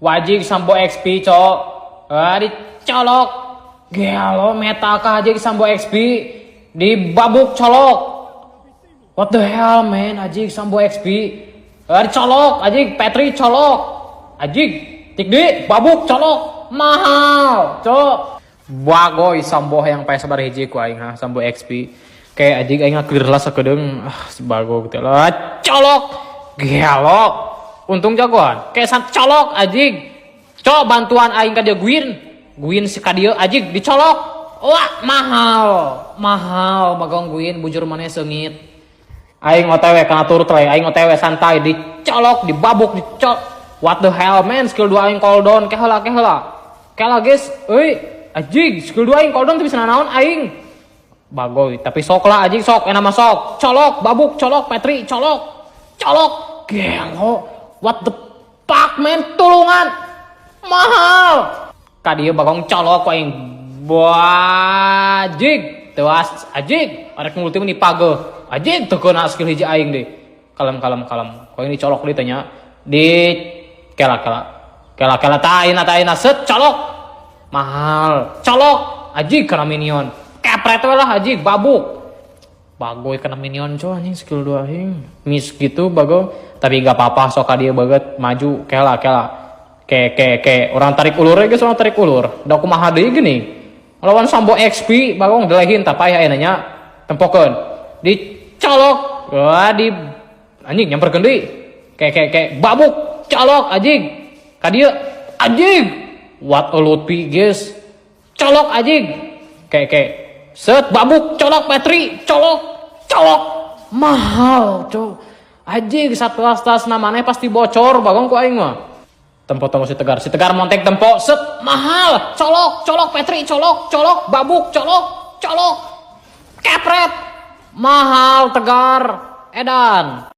Wajib sambo XP cok. Dicolok. Gelo meta kah aja sambo XP. Dibabuk colok. What the hell man Ajik sambo XP. Dicolok Ajik Petri colok. Ajik Tikdi babuk colok. Mahal cok. Bagoy sambo yang PS sabar hiji ku aing ha sambo XP. Kayak Ajik aing clear lah sakedeung sebago gitu lah. Colok. Gelo. Untung jagoan. Kayak colok Ajik. Cok bantuan aing ka dia Guin si ka dieu Ajik dicolok. Wah, mahal bagong Guin bujur maneh seungit. Aing OTW kana turut we, aing OTW santai dicolok, dibabuk, dicolok. What the hell man, skill 2 aing cooldown keheula. Keheula guys, euy, Ajik skill 2 aing cooldown teu bisa nanaon aing. Bagoy, tapi sok lah Ajik sok, enak mah sok. Colok, babuk, colok, Petri, colok. Gelo. What the fuck man, tulungan. Mahal. Ka dieu bagong colok ku aing. Ajik, tewas Ajik, arek ngulti mah dipage. Ajik teu keuna skill hiji aing deh. Kalem. Ku aing dicolok deui teh nya. Di kela ta ayeuna set colok. Mahal. Colok Ajik kana minion. Kepret we lah Ajik babuk. Bagoy kena minion coy anjing skill 2 aing. Miss gitu bago. Tapi gak apa-apa sok ka dieu beget maju kela. Ke orang tarik ulur guys, orang tarik ulur. Da kumaha deui geuning. Lawan sambo XP bagong delehin tapi aya nya tempokeun. Dicolok. Wah di anjing nyamperkeun deui. Ke babuk colok Ajik. Ka dieu Ajik. What a lootpi guys. Colok Ajik. Ke set babuk colok Petri colok. Mahal cok. Ajik satu astas namanya pasti bocor bagong ku aing mah. Tempo si Tegar montek tempo set mahal colok Petri colok babuk colok kepret mahal Tegar edan.